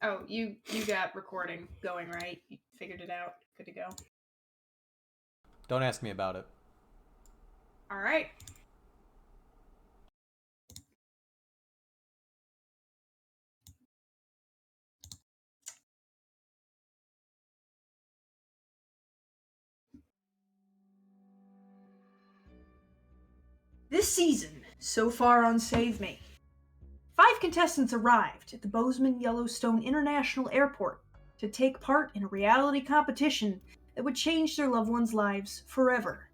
Oh, you got recording going, right? You figured it out. Good to go. Don't ask me about it. All right. This season, so far on Save Me, 5 contestants arrived at the Bozeman Yellowstone International Airport to take part in a reality competition that would change their loved ones' lives forever.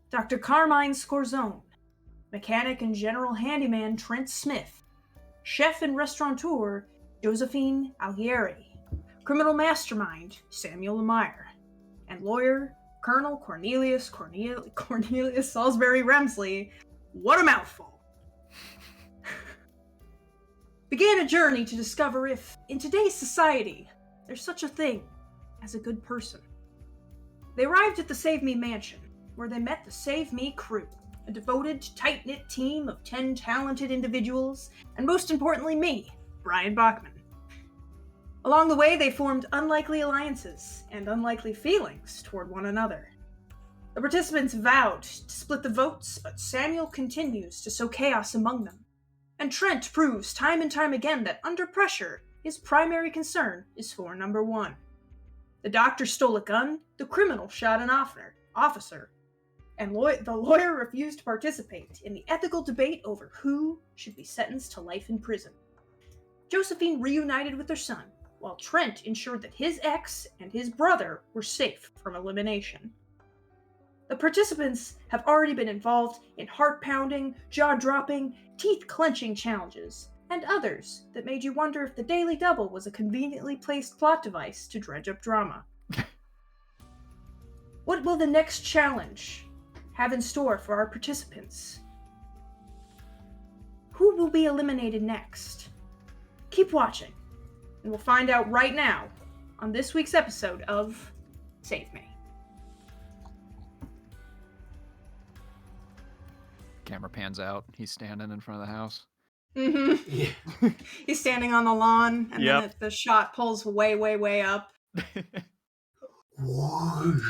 Dr. Carmine Scorzone, mechanic and general handyman Trent Smith, chef and restaurateur Josephine Algieri, criminal mastermind Samuel Lemire, and lawyer Colonel Cornelius Salisbury Remsley. What a mouthful! Began a journey to discover if, in today's society, there's such a thing as a good person. They arrived at the Save Me mansion, where they met the Save Me crew, a devoted, tight-knit team of 10 talented individuals, and most importantly me, Brian Bachman. Along the way, they formed unlikely alliances and unlikely feelings toward one another. The participants vowed to split the votes, but Samuel continues to sow chaos among them. And Trent proves time and time again that under pressure, his primary concern is for number 1. The doctor stole a gun, the criminal shot an officer, and the lawyer refused to participate in the ethical debate over who should be sentenced to life in prison. Josephine reunited with her son, while Trent ensured that his ex and his brother were safe from elimination. The participants have already been involved in heart-pounding, jaw-dropping, teeth-clenching challenges, and others that made you wonder if the Daily Double was a conveniently placed plot device to dredge up drama. What will the next challenge have in store for our participants? Who will be eliminated next? Keep watching, and we'll find out right now on this week's episode of Save Me. Camera pans out. He's standing in front of the house. Mm-hmm. Yeah. He's standing on the lawn, and Yep. then the shot pulls way, way, way up. Whoosh.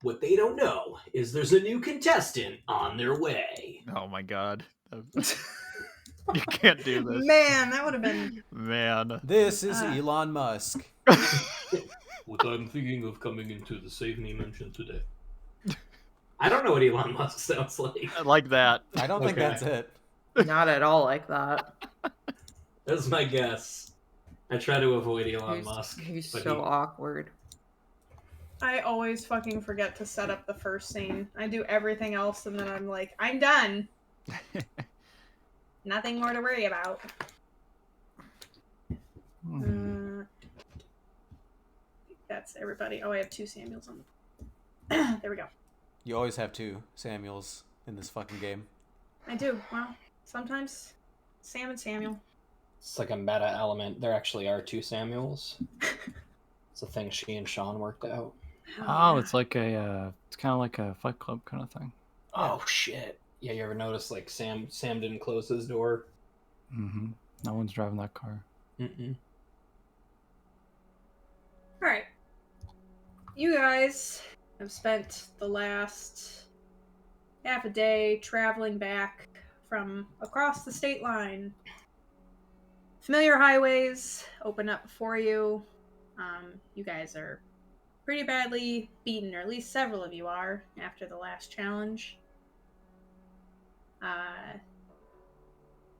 What they don't know is there's a new contestant on their way. Oh my god. You can't do this. Man, that would have been... Man. This is Elon Musk. What I'm thinking of coming into the Save Me mention today. I don't know what Elon Musk sounds like. I like that. I don't think Okay. that's it. Not at all like that. That's my guess. I try to avoid Elon Musk. He's but so awkward. I always fucking forget to set up the first scene. I do everything else, and then I'm like, I'm done. Nothing more to worry about. That's everybody. Oh, I have 2 Samuels on the... There we go. You always have 2 Samuels in this fucking game. I do. Well, sometimes Sam and Samuel. It's like a meta element. There actually are 2 Samuels. It's a thing she and Sean worked out. Oh, it's like it's kind of like a Fight Club kind of thing. Oh shit! Yeah, you ever notice like Sam didn't close his door? Mm-hmm. No one's driving that car. Mm-mm. All right. You guys have spent the last half a day traveling back from across the state line. Familiar highways open up before you. You guys are pretty badly beaten, or at least several of you are, after the last challenge.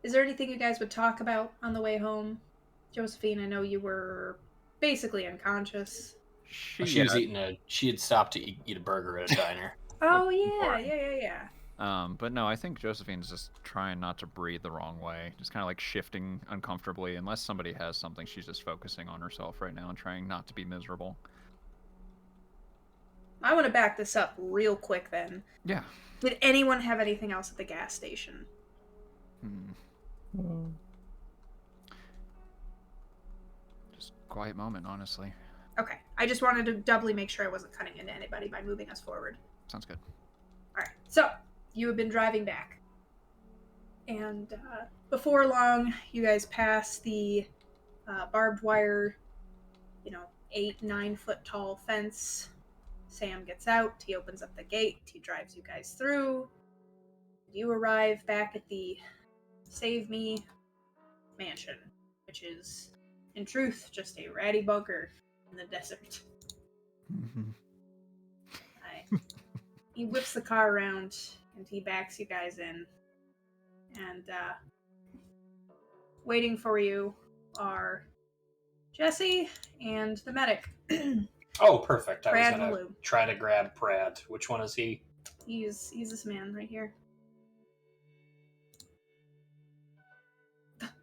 Is there anything you guys would talk about on the way home? Josephine, I know you were basically unconscious. She was eating she had stopped to eat a burger at a diner. Oh, yeah. But no, I think Josephine's just trying not to breathe the wrong way. Just kind of like shifting uncomfortably. Unless somebody has something, she's just focusing on herself right now and trying not to be miserable. I want to back this up real quick then. Yeah. Did anyone have anything else at the gas station? Just quiet moment, honestly. Okay. I just wanted to doubly make sure I wasn't cutting into anybody by moving us forward. Sounds good. Alright. So, you have been driving back. And before long, you guys pass the barbed wire, 8-9 foot tall fence. Sam gets out, he opens up the gate, he drives you guys through. You arrive back at the Save Me mansion, which is, in truth, just a ratty bunker in the desert. He whips the car around, and he backs you guys in. And waiting for you are Jesse and the medic. Oh, perfect. I was Brad gonna Malou. try to grab Brad. Which one is he? He's this man right here.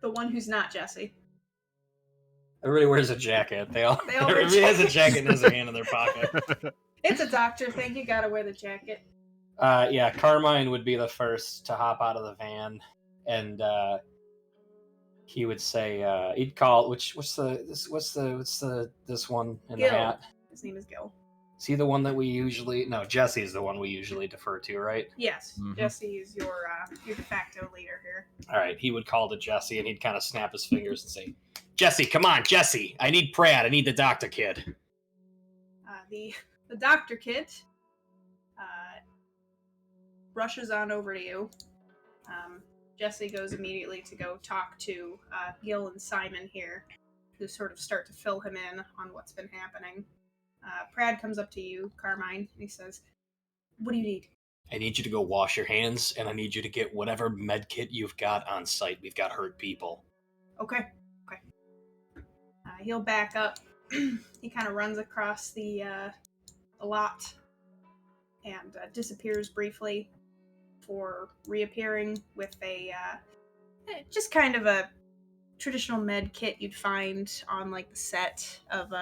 The one who's not Jesse. Everybody wears a jacket. They all They all wear everybody has a jackets. jacket and has a hand in their pocket. It's a doctor thing. You gotta wear the jacket. Yeah, Carmine would be the first to hop out of the van, and he would say he'd call what's this one in Gil. the hat? His name is Gil. Is he the one that we usually? No, Jesse's the one we usually defer to, right? Yes, Mhm. Jesse is your de facto leader here. All right, he would call to Jesse, and he'd kind of snap his fingers and say, "Jesse, come on, Jesse! I need Brad. I need the doctor kid." The doctor kid rushes on over to you. Jesse goes immediately to go talk to Gil and Simon here, who sort of start to fill him in on what's been happening. Prad comes up to you, Carmine, and he says, "What do you need?" I need you to go wash your hands, and I need you to get whatever med kit you've got on site. We've got hurt people. Okay. He'll back up. He kind of runs across the lot and disappears briefly for reappearing with a just kind of a traditional med kit you'd find on like the set of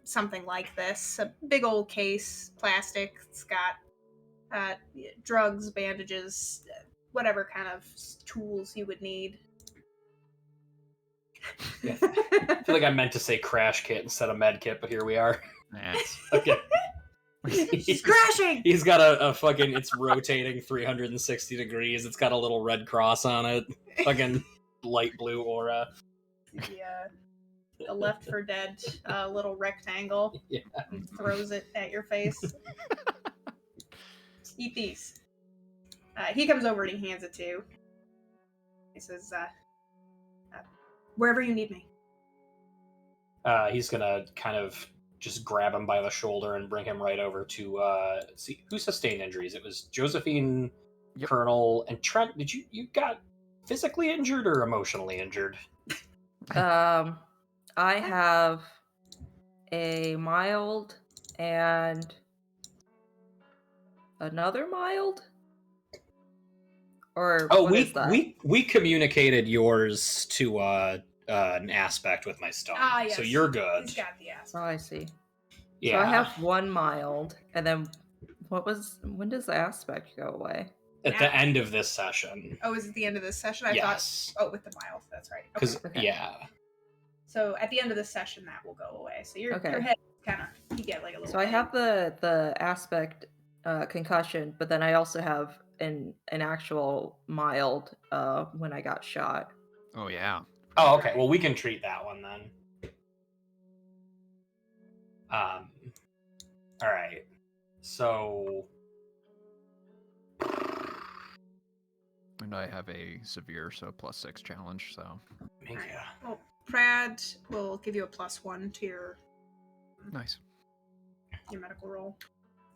something like this. A big old case, plastic. It's got drugs, bandages, whatever kind of tools you would need. Yeah. I feel like I meant to say crash kit instead of med kit, but here we are. Okay. She's crashing! He's got a fucking, it's rotating 360 degrees. It's got a little red cross on it. Fucking light blue aura. The Left 4 Dead little rectangle. Yeah. And throws it at your face. Eat these. He comes over and he hands it to you. He says, wherever you need me. He's gonna kind of just grab him by the shoulder and bring him right over to see who sustained injuries. It was Josephine, Yep. Colonel, and Trent. Did you got physically injured or emotionally injured? I have a mild and another mild. Or Oh, what is that? we communicated yours to an aspect with my stone. Ah, yes. So you're good. He's got the ass. Oh, I see. Yeah. So I have one mild, and then when does the aspect go away? At the end of this session. Oh, is it the end of this session? I Yes. thought. Oh, with the miles. That's right. Okay. Because Okay. yeah. So at the end of this session, that will go away. So your Okay. head kind of, you get like a little. So I have the aspect concussion, but then I also have an actual mild when I got shot. Oh yeah. Oh, okay. Well, we can treat that one then. All right. So And I have a severe, so +6 challenge. So yeah. Well, Prad will give you a +1 to your nice. medical roll.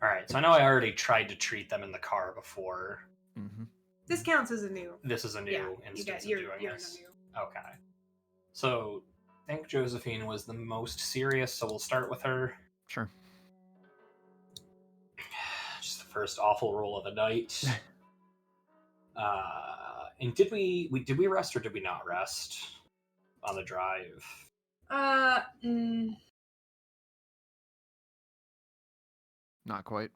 All right. So I know I already tried to treat them in the car before. Mm-hmm. This counts as a new. This is a new Yeah, instance you're of doing in this. a new. Okay. So I think Josephine was the most serious, so we'll start with her. Sure. Just the first awful roll of the night. And did we rest or did we not rest on the drive? Not quite.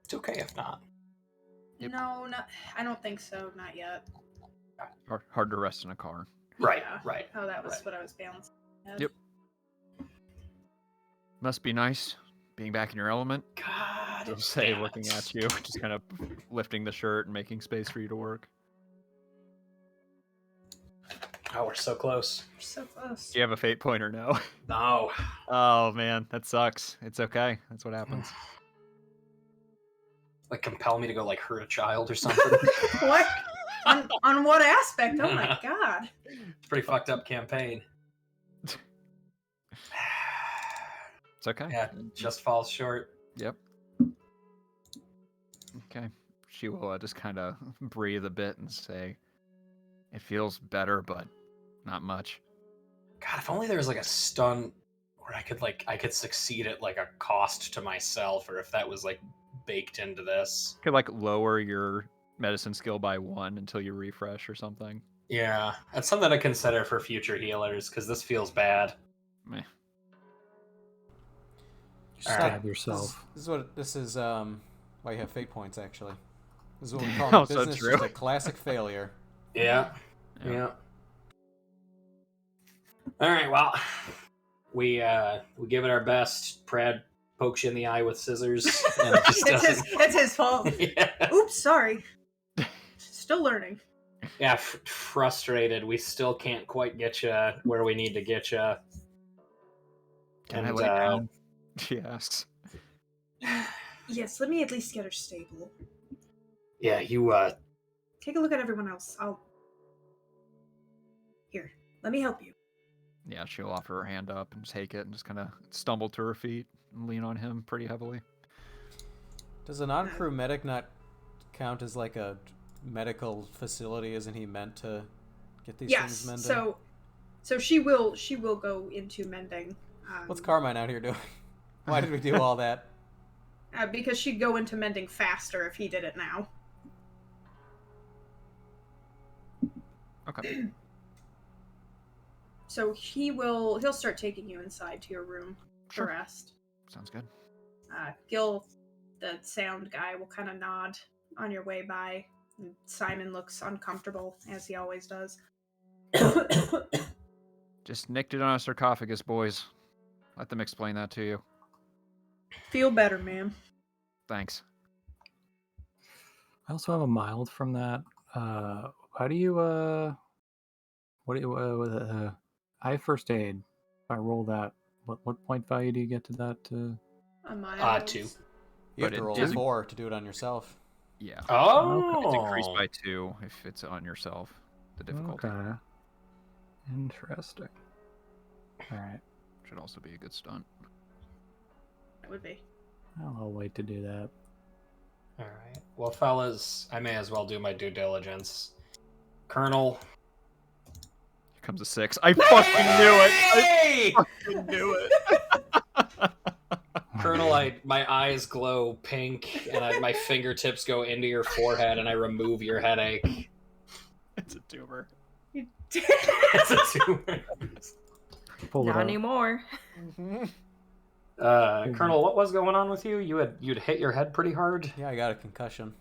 It's okay if not. Yep. No, not. I don't think so. Not yet. Hard to rest in a car. Right, Yeah. right. Oh, that was right. what I was balancing. Yep. Must be nice being back in your element. God. He'll say, damn looking it. at you, just kind of lifting the shirt and making space for you to work. Oh, we're so close. You're so close. Do you have a fate point or no? No. Oh man, that sucks. It's okay. That's what happens. Like compel me to go like hurt a child or something. What? On what aspect? Oh my god. It's a pretty fucked up campaign. It's okay. Yeah, just falls short. Yep. Okay. She will just kind of breathe a bit and say, "It feels better, but not much." God, if only there was like a stunt where I could succeed at like a cost to myself, or if that was like baked into this. Could like lower your medicine skill by 1 until you refresh or something. Yeah, that's something to consider for future healers because this feels bad. Meh. You All stab right. yourself. This is why you have fate points actually. This is what we call Oh, in so business true. just a classic failure. Yeah. Yeah. All right. Well, we give it our best. Prad pokes you in the eye with scissors, and it just doesn't. It's his fault. Yeah. Oops, sorry. Still learning. Yeah. Frustrated. We still can't quite get you where we need to get you. Can I And, lay down? She asks. Yes, let me at least get her stable. Yeah. You. Take a look at everyone else. Here, let me help you. Yeah, she'll offer her hand up and take it and just kind of stumble to her feet and lean on him pretty heavily. Does a non-crew medic not count as like a medical facility? Isn't he meant to get these Yes, things mended? so she will go into mending. What's Carmine out here doing? Why did we do all that? Because she'd go into mending faster if he did it now. Okay. So he'll start taking you inside to your room Sure. to rest. Sounds good. Gil, the sound guy, will kind of nod on your way by. And Simon looks uncomfortable, as he always does. Just nicked it on a sarcophagus, boys. Let them explain that to you. Feel better, ma'am. Thanks. I also have a mild from that. How do you what do you I have first aid. If I roll that, what point value do you get to that? A mild. 2. You But have to it roll a isn't- 4 to do it on yourself. Yeah. Oh. It's increased by 2 if it's on yourself. The difficulty Okay. Interesting. All right. should also be a good stunt. It would be. I'll wait to do that. All right. Well, fellas, I may as well do my due diligence. Colonel. Here comes a 6. I fucking knew it. I Hey! fucking knew it. Colonel, my eyes glow pink, and my fingertips go into your forehead, and I remove your headache. It's a tumor. It's a tumor. Pull it Not out. anymore. Colonel, what was going on with you? You'd hit your head pretty hard. Yeah, I got a concussion.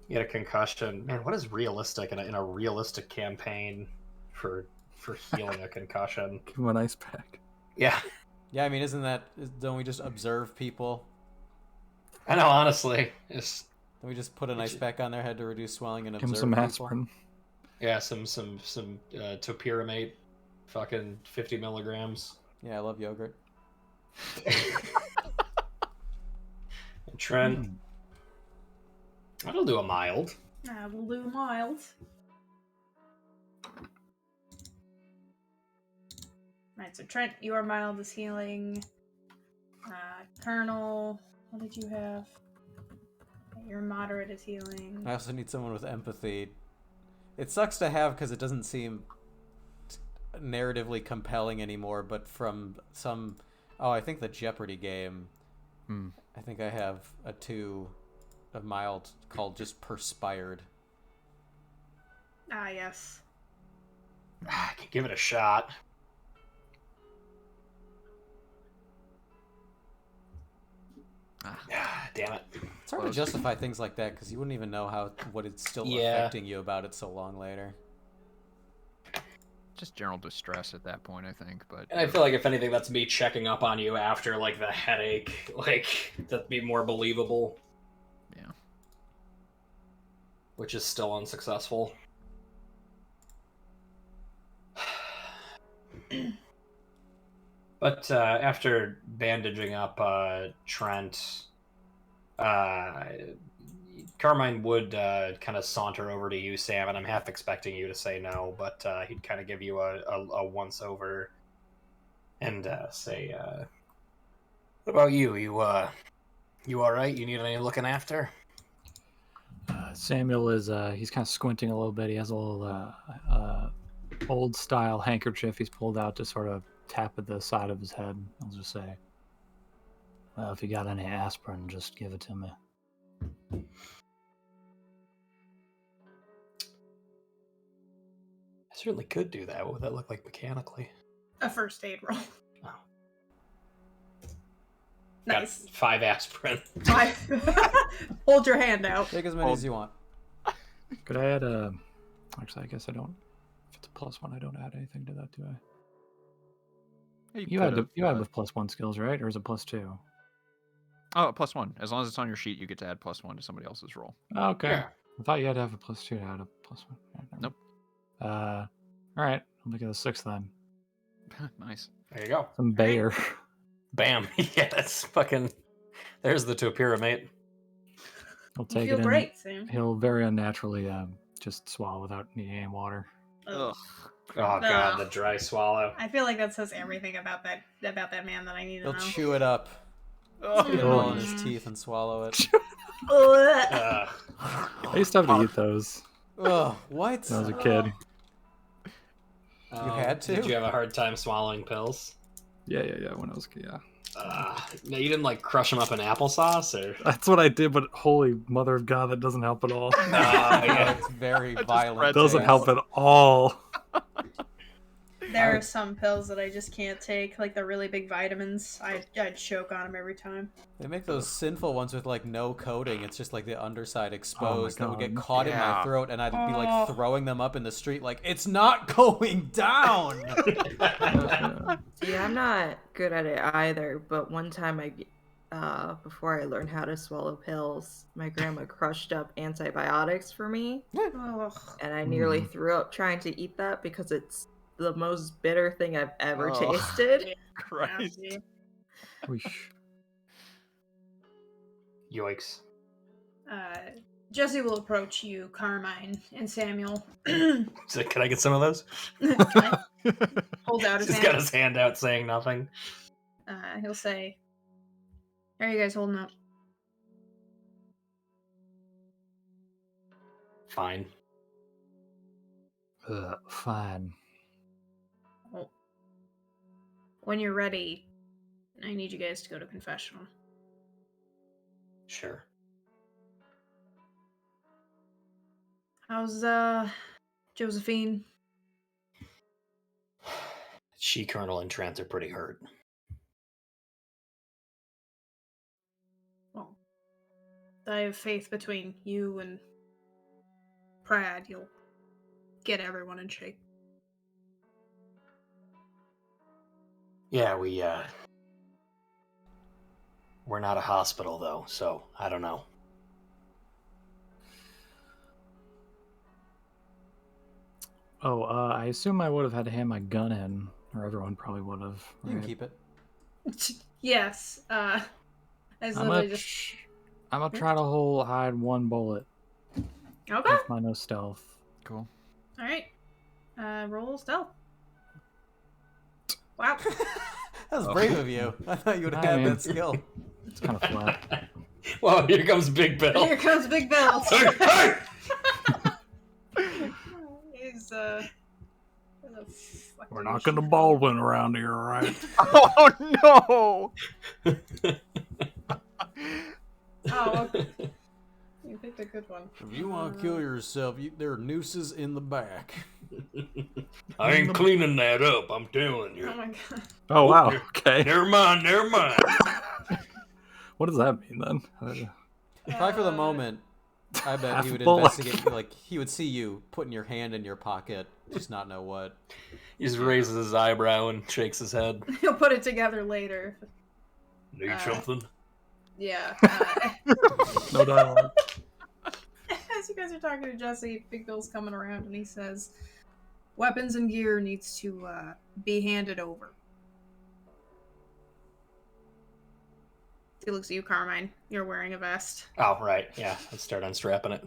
You had a concussion. Man, what is realistic in a realistic campaign for healing a concussion? Give him an ice pack. Yeah, Yeah, I mean, don't we just observe people? I know. Honestly, it's Don't we just put an ice pack on their head to reduce swelling and Give him observe some people? aspirin. yeah, some topiramate, fucking 50 milligrams. Yeah, I love yogurt. And Trent, that'll do a mild. We'll do mild. Right, so Trent, your mild is healing. Colonel, what did you have? Your moderate is healing. I also need someone with empathy. It sucks to have because it doesn't seem narratively compelling anymore, but from some... Oh, I think the Jeopardy game, I think I have a 2 of mild called just Perspired. Ah, yes. I can give it a shot. Damn it. It's hard to justify things like that because you wouldn't even know what it's still Yeah. affecting you about it so long later. just general distress at that point, I think. But And I feel like if anything, that's me checking up on you after like the headache. Like that'd be more believable. Yeah. Which is still unsuccessful. But after bandaging up Trent, Carmine would kind of saunter over to you, Sam, and I'm half expecting you to say no, but he'd kind of give you a once over and say, "What about you? You all right? You need any looking after?" Samuel is he's kind of squinting a little bit. He has a little old style handkerchief he's pulled out to sort of tap at the side of his head. I'll just say, well, if you got any aspirin, just give it to me. I certainly could do that. What would that look like mechanically? A first aid roll. Oh. Nice. Got 5 aspirin. Hold your hand out. Take as many as you want. Could I add a? Actually, I guess I don't. If it's a +1, I don't add anything to that, do I? You had with +1 skills, right? Or is it +2? Oh, +1. As long as it's on your sheet, you get to add +1 to somebody else's roll. Okay. Yeah. I thought you had to have a +2 to add a +1. Nope. All right. I'll make it a 6 then. Nice. There you go. Some Bayer. Bam. Yeah, that's fucking... There's the Topira, mate. He'll You take feel it in. great, Sam. He'll very unnaturally just swallow without needing any water. Ugh. Oh, God, the dry swallow. I feel like that says everything about that man that I need to He'll know. chew it up. Oh, Get it all in his teeth and swallow it. Uh, I used to have to eat those Ugh, what? when I was a kid. You had to? Did you have a hard time swallowing pills? Yeah. When I was a kid, yeah. No, you didn't like crush them up in applesauce, or? That's what I did, but holy mother of God, that doesn't help at all. Yeah. It's very just violent. read Doesn't taste. help at all. There are some pills that I just can't take, like the really big vitamins. I'd choke on them every time. They make those sinful ones with like no coating. It's just like the underside exposed that would get God. caught in my Yeah. throat, and I'd be Oh. like throwing them up in the street, like it's not going down. See, I'm not good at it either, but one time before I learned how to swallow pills, my grandma crushed up antibiotics for me, Ugh. and I nearly threw up trying to eat that because it's the most bitter thing I've ever Oh. tasted. Christ. Nasty. Whoosh. Yoicks. Jesse will approach you, Carmine, and Samuel. So, can I get some of those? Hold out his He's hand. got his hand out saying nothing. He'll say, "How are you guys holding up?" Fine. Fine. Well, when you're ready, I need you guys to go to confessional. Sure. How's Josephine? She, Colonel, and Trent are pretty hurt. Well, I have faith between you and Prad. You'll get everyone in shape. Yeah, we're not a hospital, though, so I don't know. Oh, I assume I would have had to hand my gun in, or everyone probably would have. You can right? keep it. Yes. As I'm literally gonna try to hide one bullet Okay. with my no stealth. Cool. All right. Roll stealth. Wow. That was brave of you. I thought you would have I had mean- that skill. It's kind of flat. Well, here comes Big Bill. Here comes Big Bill. Hey, hey! He's We're knocking the Baldwin around here, all right? Oh no! Oh, okay. You picked a good one. If you want to kill yourself, there are nooses in the back. I ain't cleaning that up, I'm telling you. Oh my god. Oh, wow. Okay. Never mind, never mind. What does that mean then? Probably for the moment, I bet Half he a would bullet. investigate. Like he would see you putting your hand in your pocket, just not know what. He just raises his eyebrow and shakes his head. He'll put it together later. Need something? Yeah. No dialogue. As you guys are talking to Jesse, Big Bill's coming around and he says, "Weapons and gear needs to be handed over." He looks at you, Carmine. You're wearing a vest. Oh, right. Yeah, let's start unstrapping it.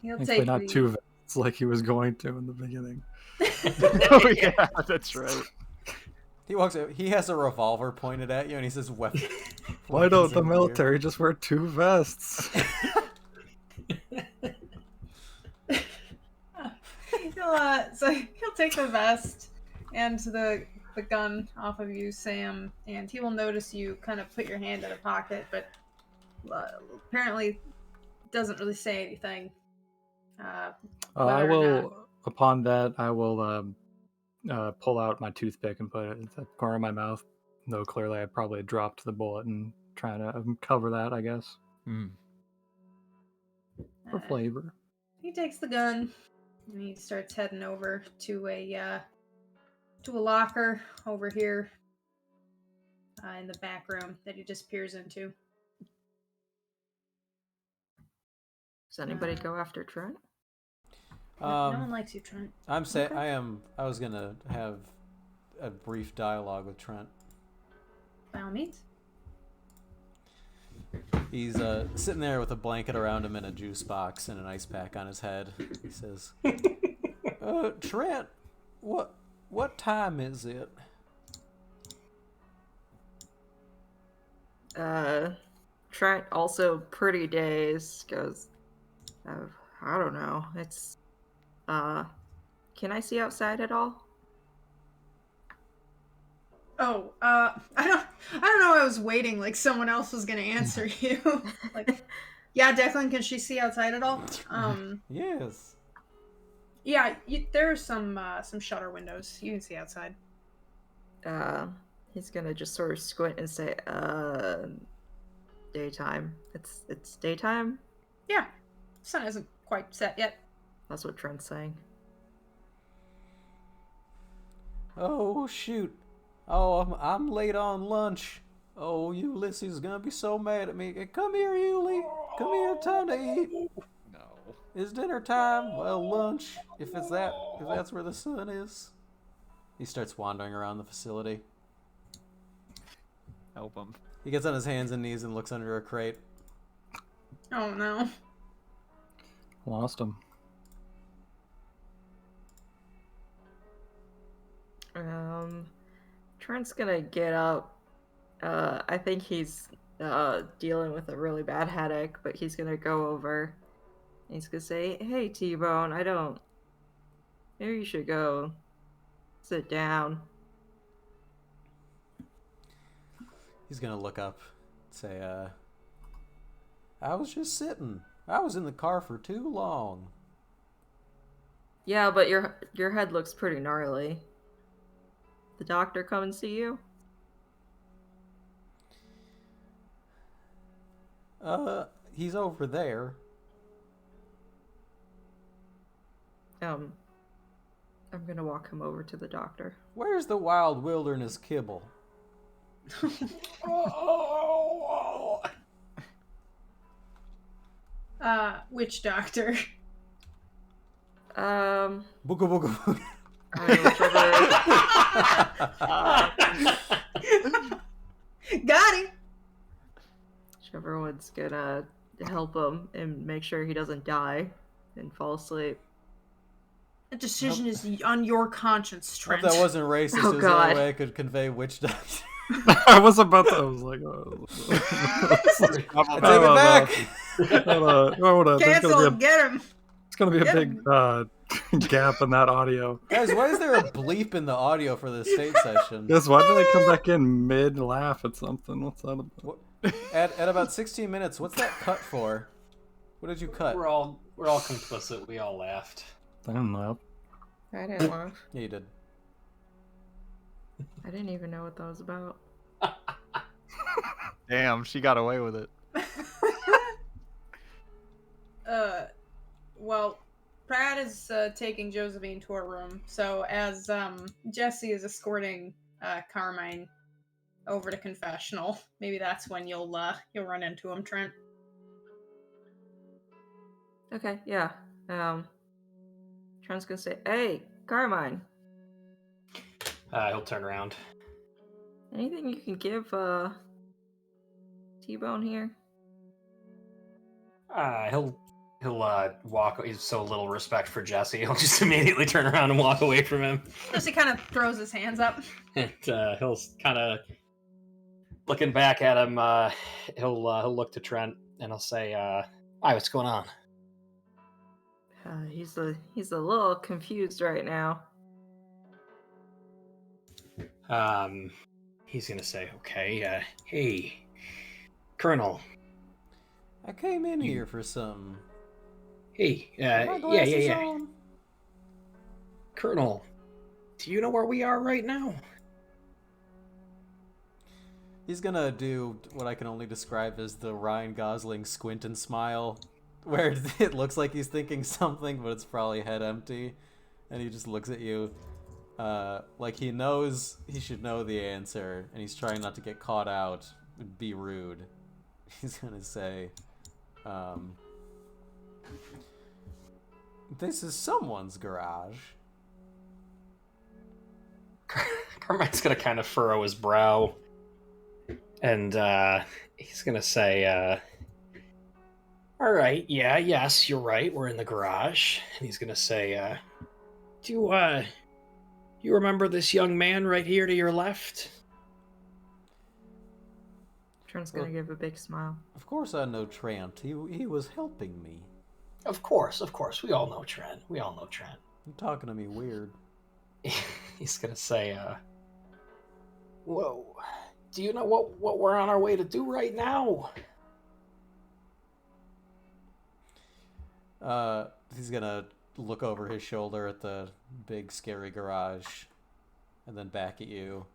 He'll Thankfully take not the... two vests like he was going to in the beginning. Oh yeah, that's right. He walks out. He has a revolver pointed at you, and he says, "Weapon." Why don't the and gear." military just wear two vests? So he'll take the vest and the gun off of you, Sam, and he will notice you kind of put your hand in a pocket, but apparently doesn't really say anything. I Whether or not- will, upon that, I will pull out my toothpick and put it in the corner of my mouth. Though clearly I probably dropped the bullet and trying to cover that, I guess, for flavor. He takes the gun and he starts heading over to a locker over here in the back room that he disappears into. Does anybody go after Trent? No one likes you, Trent. I'm say I was gonna have a brief dialogue with Trent. By all means. He's sitting there with a blanket around him and a juice box and an ice pack on his head. He says, "Trent, what time is it?" Trent, also pretty dazed, goes, I don't know. It's, can I see outside at all? Oh, I don't know. I was waiting like someone else was gonna answer you. Like, yeah, Declan, can she see outside at all? Yes. Yeah, there are some shutter windows. You can see outside. He's gonna just sort of squint and say, daytime. It's daytime? Yeah, sun isn't quite set yet. That's what Trent's saying. Oh shoot. Oh, I'm late on lunch. Oh, Ulysses is gonna be so mad at me. Come here, Uli. Come here, time to eat. No. It's dinner time. Well, lunch. If that's where the sun is. He starts wandering around the facility. Help him. He gets on his hands and knees and looks under a crate. Oh no. Lost him. Trent's gonna get up. I think he's dealing with a really bad headache, but he's gonna go over. He's gonna say, "Hey, T-Bone, maybe you should go sit down." He's gonna look up, say, I was just sitting. I was in the car for too long. Yeah, but your head looks pretty gnarly. The doctor come and see you? He's over there. I'm gonna walk him over to the doctor. Where's the wild wilderness kibble? Which doctor? Booga booga booga. Got him. Whichever one's gonna help him and make sure he doesn't die and fall asleep. The decision is on your conscience, Hope Trent. that wasn't racist. Oh, It was the God. only way I could convey which doctor. I was about to. I was like, oh. Take it back. There's Cancel gonna him. be Get him. it's gonna be a Get big gap in that audio. Guys, why is there a bleep in the audio for the state session? Yes, why did they come back in mid laugh at something? What's that about? What- At about 16 minutes, what's that cut for? What did you cut? We're all complicit. We all laughed. I don't know. I didn't laugh. Yeah, you did. I didn't even know what that was about. Damn, she got away with it. Well, Pratt is taking Josephine to her room. So as Jesse is escorting Carmine over to confessional, maybe that's when you'll run into him, Trent. Okay, yeah. Trent's gonna say, "Hey, Carmine, He'll turn around. anything you can give T-Bone here?" He'll walk. He's so little respect for Jesse. He'll just immediately turn around and walk away from him. Jesse kind of throws his hands up. And he'll kind of looking back at him. He'll look to Trent and he'll say, "Hi, what's going on?" He's a little confused right now. He's gonna say, "Okay, hey, Colonel. I came in here for some. Hey, yeah. Colonel, do you know where we are right now?" He's gonna do what I can only describe as the Ryan Gosling squint and smile, where it looks like he's thinking something, but it's probably head empty, and he just looks at you, like he knows he should know the answer, and he's trying not to get caught out and be rude. He's gonna say, "This is someone's garage." Carmine's gonna kind of furrow his brow, and he's gonna say, "All right, yes, you're right. We're in the garage." And he's gonna say, "Do you remember this young man right here to your left?" Trent's gonna give a big smile. Of course I know Trent. He was helping me. Of course. We all know Trent. You're talking to me weird. He's gonna say, "Whoa, do you know what we're on our way to do right now?" He's gonna look over his shoulder at the big scary garage, and then back at you.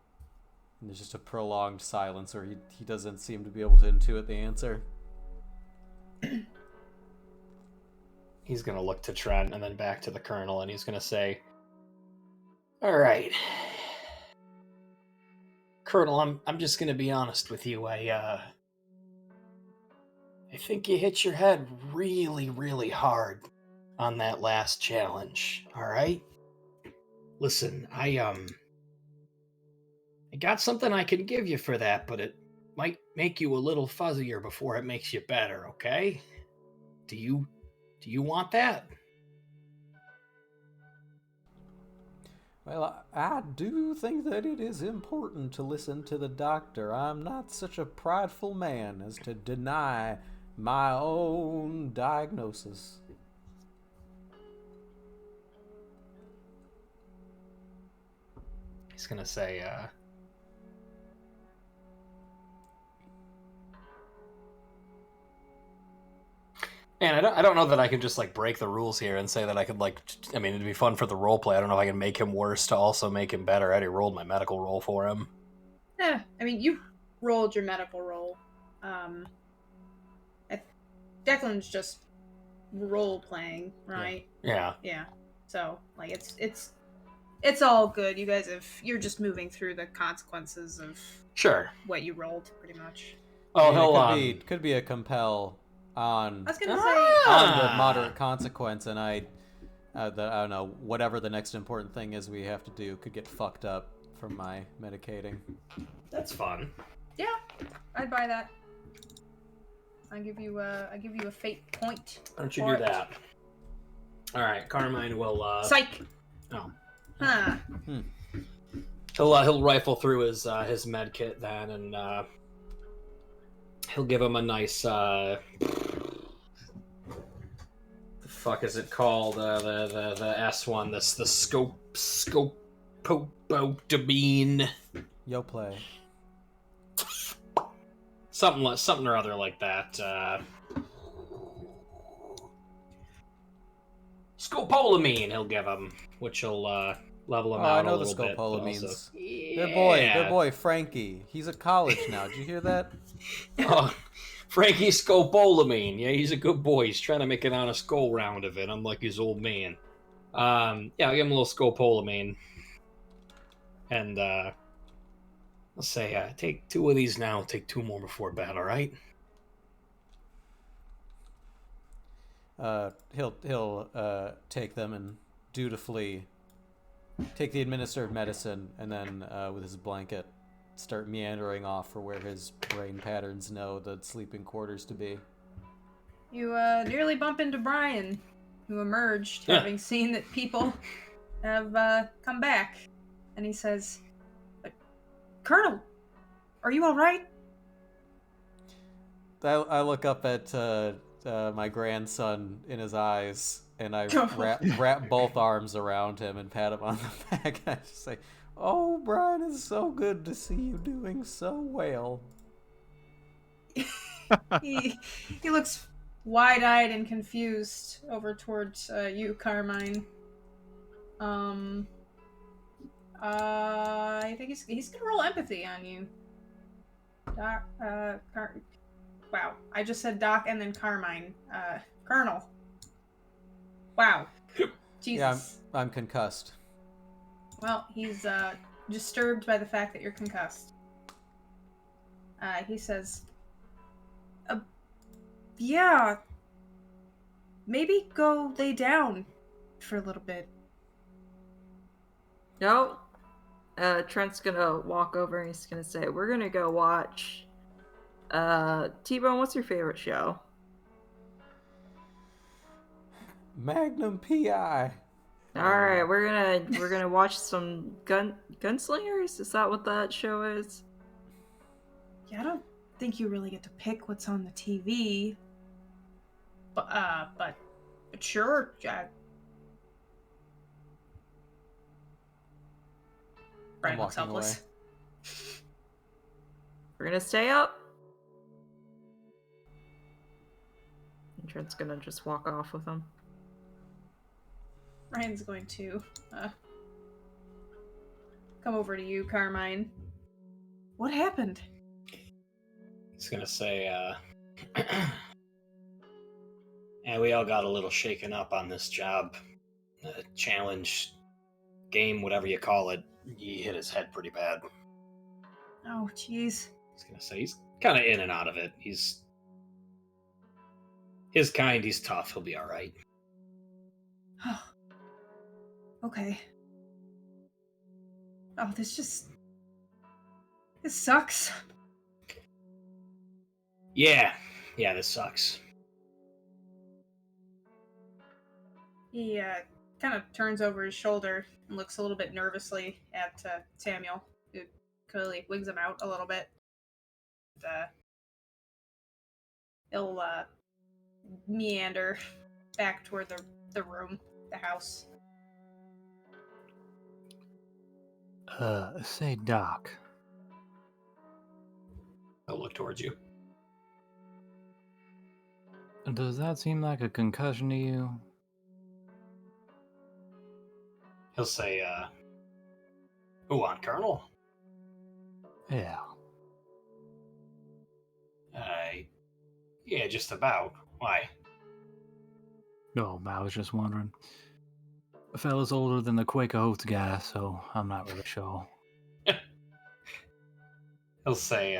And there's just a prolonged silence where he doesn't seem to be able to intuit the answer. He's gonna look to Trent and then back to the Colonel, and he's gonna say, "All right, Colonel, I'm just gonna be honest with you. I think you hit your head really, really hard on that last challenge. All right? Listen, I got something I can give you for that, but it might make you a little fuzzier before it makes you better, okay? Do you want that?" Well, I do think that it is important to listen to the doctor. I'm not such a prideful man as to deny my own diagnosis. He's gonna say, "Man, I don't know that I can just like break the rules here and say that I could I mean, it'd be fun for the role play. I don't know if I can make him worse to also make him better. I already rolled my medical roll for him." Yeah, I mean, you rolled your medical roll. Declan's just role playing, right? Yeah. Yeah. So like it's all good. You guys you're just moving through the consequences of Sure. what you rolled, pretty much. Oh, Yeah, he'll could be a compel on I was gonna on the Ah. moderate consequence, and I don't know, whatever the next important thing is we have to do could get fucked up from my medicating. That's fun. say, yeah, I'd buy that. I give you a fate point. Why don't you for do it. that? All right, Carmine will. Psych. Oh. Huh. He'll rifle through his med kit then, and he'll give him a nice. The fuck is it called? The S one. The scopodamine. Yo play. Something or other like that. Scopolamine he'll give him, which will level him Oh, I out a know the little bit. but also- scopolamines. Yeah. Their boy Frankie. He's at college now. Did you hear that? Oh, Frankie Scopolamine. Yeah, he's a good boy. He's trying to make an honest go round of it, unlike his old man. Yeah, I'll give him a little Scopolamine. And, let's say, take 2 of these now, take 2 more before bed, alright? He'll take them and dutifully take the administered medicine, and then with his blanket start meandering off for where his brain patterns know the sleeping quarters to be. You nearly bump into Brian, who emerged, having seen that people have come back. And he says, Colonel, are you all right? I look up at my grandson in his eyes, and I wrap both arms around him and pat him on the back. I just say, "Oh, Brian, it's so good to see you doing so well." he looks wide-eyed and confused over towards you, Carmine. I think he's gonna roll empathy on you. Doc, wow, I just said Doc and then Carmine. Colonel. Wow. Jesus. Yeah, I'm concussed. Well, he's disturbed by the fact that you're concussed. He says, yeah, maybe go lay down for a little bit. No. Trent's gonna walk over and he's gonna say, we're gonna go watch. T-Bone, what's your favorite show? Magnum PI. Alright, we're gonna watch some gunslingers? Is that what that show is? Yeah, I don't think you really get to pick what's on the TV. But sure, Jack. Brian looks walking helpless. We're gonna stay up. And Trent's gonna just walk off with him. Ryan's going to come over to you, Carmine. What happened? He's gonna say, yeah, we all got a little shaken up on this job. Challenge, game, whatever you call it. He hit his head pretty bad. Oh, jeez. He's gonna say he's kind of in and out of it. He's his kind. He's tough. He'll be all right. Okay. Oh, this sucks. Yeah, this sucks. He kind of turns over his shoulder and looks a little bit nervously at Samuel, who clearly wigs him out a little bit. He'll meander back toward the room, the house. Say, Doc. I'll look towards you. Does that seem like a concussion to you? He'll say, who on, Colonel? Yeah. Yeah, just about. Why? No, I was just wondering. The fella's older than the Quaker Oats guy, so I'm not really sure. He'll say,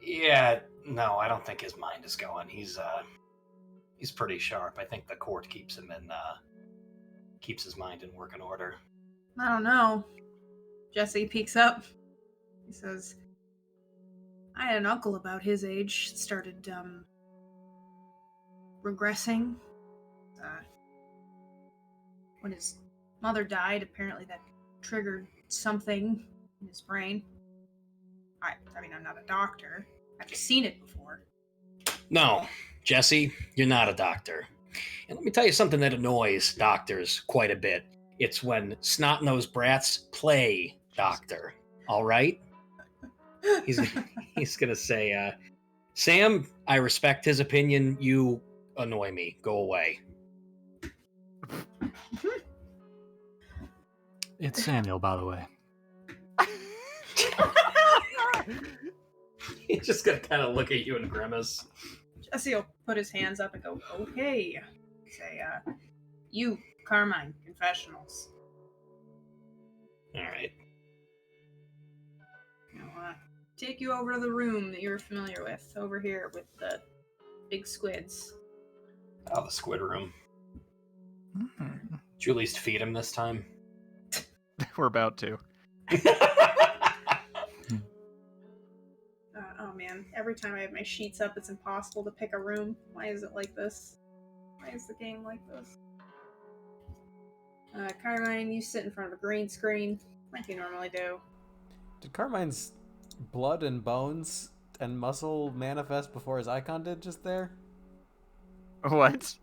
yeah, no, I don't think his mind is going. He's pretty sharp. I think the court keeps him in, keeps his mind in working order. I don't know. Jesse peeks up. He says, I had an uncle about his age, started, regressing. When his mother died, apparently that triggered something in his brain. I mean, I'm not a doctor. I've just seen it before. No, Jesse, you're not a doctor. And let me tell you something that annoys doctors quite a bit. It's when snot-nosed brats play doctor. All right? He's gonna say, Sam, I respect his opinion. You annoy me. Go away. It's Samuel, by the way. He's just gonna kind of look at you and grimace. Jesse will put his hands up and go, okay. Say, you, Carmine, confessionals. All right. I'll take you over to the room that you're familiar with, over here with the big squids. Oh, the squid room. Mm. Did you at least feed him this time? We're about to. Oh man, every time I have my sheets up, it's impossible to pick a room. Why is it like this? Why is the game like this? Carmine, you sit in front of a green screen, like you normally do. Did Carmine's blood and bones and muscle manifest before his icon did just there? What?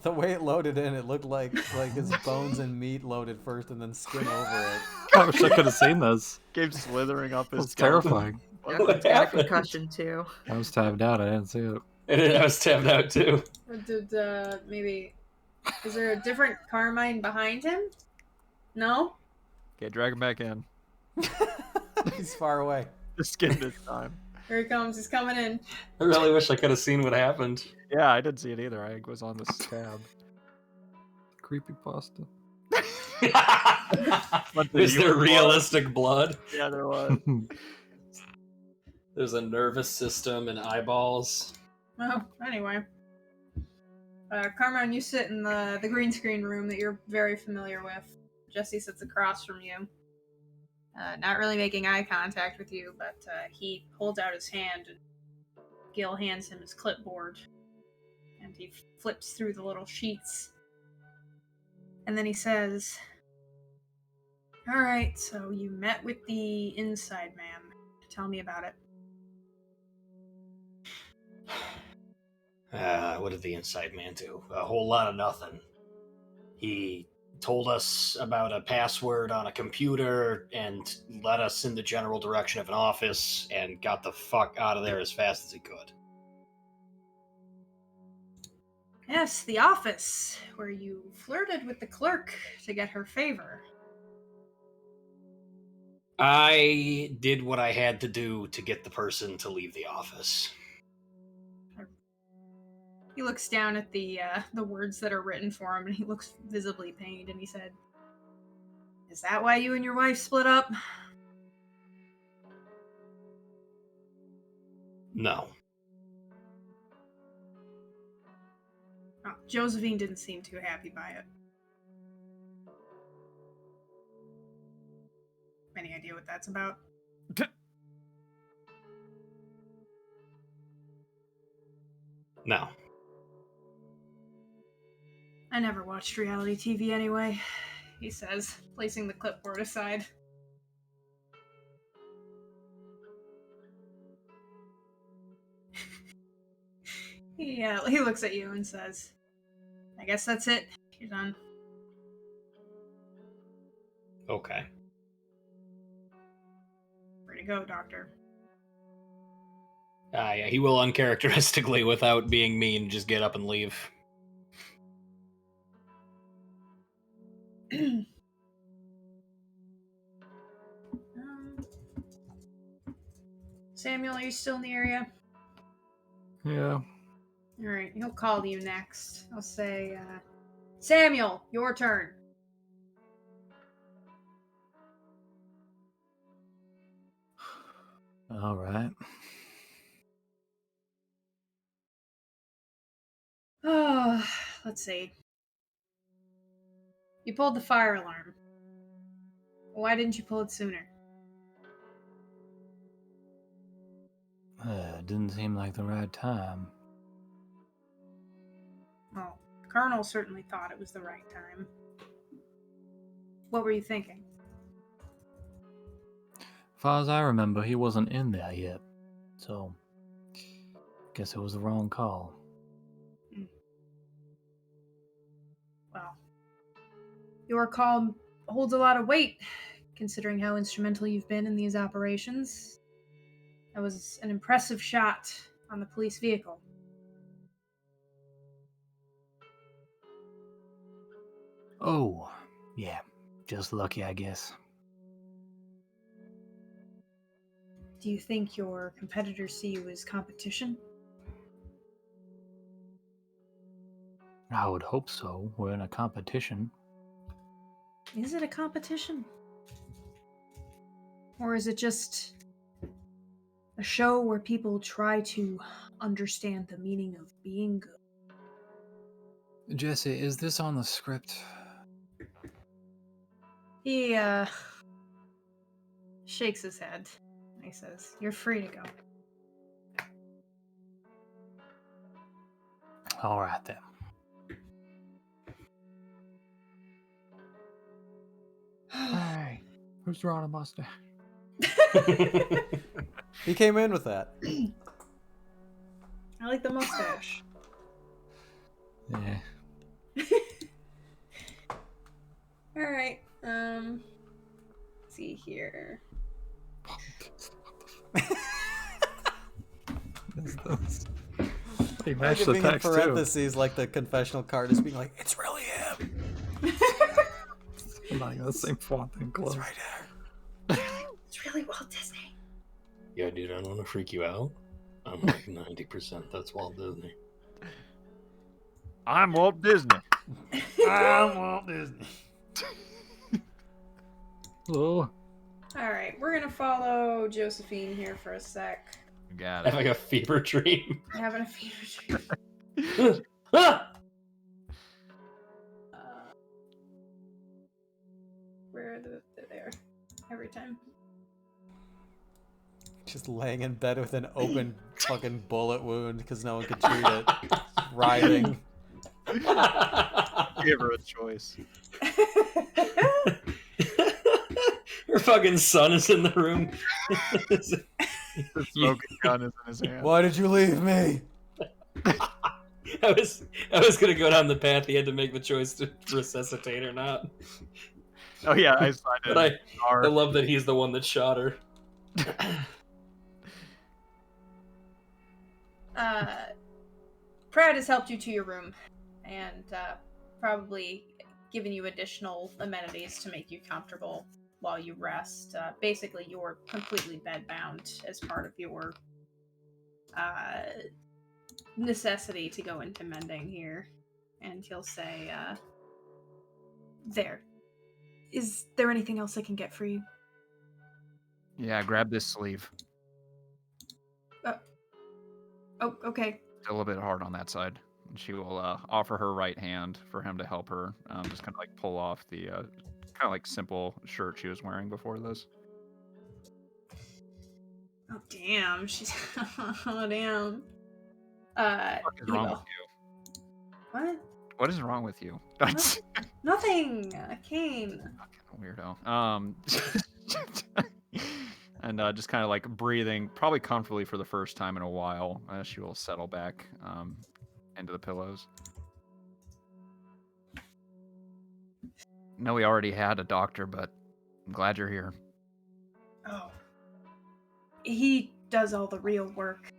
The way it loaded in, it looked like his bones and meat loaded first and then skin over it. I wish I could have seen this. Came slithering up his It's terrifying. It's got a concussion too. I was tabbed out. I didn't see it. I was tabbed out too. Or did, maybe... Is there a different Carmine behind him? No? Okay, drag him back in. He's far away. The skin this time. Here he comes, he's coming in. I really wish I could have seen what happened. Yeah, I didn't see it either. I was on this tab. Creepypasta. Is there realistic blood? Yeah, there was. There's a nervous system and eyeballs. Well, anyway. Carmine, you sit in the green screen room that you're very familiar with. Jesse sits across from you. Not really making eye contact with you, but he holds out his hand and Gil hands him his clipboard. And he flips through the little sheets. And then he says, "Alright, so you met with the Inside Man. Tell me about it." What did the Inside Man do? A whole lot of nothing. He told us about a password on a computer and led us in the general direction of an office and got the fuck out of there as fast as he could. Yes, the office, where you flirted with the clerk to get her favor. I did what I had to do to get the person to leave the office. He looks down at the words that are written for him, and he looks visibly pained, and he said, "Is that why you and your wife split up?" No. Oh, Josephine didn't seem too happy by it. Any idea what that's about? No. I never watched reality TV anyway, he says, placing the clipboard aside. He looks at you and says, "I guess that's it. You're done." Okay. Where to go, Doctor? Yeah, he will uncharacteristically, without being mean, just get up and leave. Samuel, are you still in the area? Yeah. Alright, he'll call you next. I'll say, Samuel, your turn. All right. Oh, let's see. You pulled the fire alarm. Why didn't you pull it sooner? It didn't seem like the right time. Well, the Colonel certainly thought it was the right time. What were you thinking? As far as I remember, he wasn't in there yet. So, guess it was the wrong call. Well, your call holds a lot of weight, considering how instrumental you've been in these operations. That was an impressive shot on the police vehicle. Oh, yeah. Just lucky, I guess. Do you think your competitors see you as competition? I would hope so. We're in a competition. Is it a competition? Or is it just a show where people try to understand the meaning of being good? Jesse, is this on the script? He, shakes his head. He says, "You're free to go." All right, then. Hey, who's drawing a mustache? He came in with that. I like the mustache. Yeah. Alright, let's see here. He I'm matched the giving in text too. parentheses like the confessional card is being like, it's really him. I'm not even the same font and close. It's right there. It's really Walt Disney. Yeah, dude, I don't want to freak you out. I'm like 90% that's Walt Disney. I'm Walt Disney. I'm Walt Disney. Hello. Alright, we're gonna follow Josephine here for a sec. Got Having it. a fever dream. Having a fever dream. Ah! Where are they're there every time. Just laying in bed with an open fucking bullet wound because no one could treat it. Writhing. Give her a choice. Her fucking son is in the room. The smoking gun is in his hand. Why did you leave me? I was gonna go down the path he had to make the choice to resuscitate or not. Oh yeah, I signed it. But I love that he's the one that shot her. Pratt has helped you to your room and probably given you additional amenities to make you comfortable while you rest. Basically, you're completely bedbound as part of your necessity to go into mending here. And he'll say, there. Is there anything else I can get for you? Yeah, grab this sleeve. Oh, okay. Still a bit hard on that side. And she will offer her right hand for him to help her. Just kind of like pull off the kind of like simple shirt she was wearing before this. Oh, damn. She's... oh, damn. What is wrong Ebo. with you? What? What is wrong with you? Nothing. Kane. Fucking weirdo. And just kind of like breathing, probably comfortably for the first time in a while. She will settle back into the pillows. No, we already had a doctor, but I'm glad you're here. Oh. He does all the real work.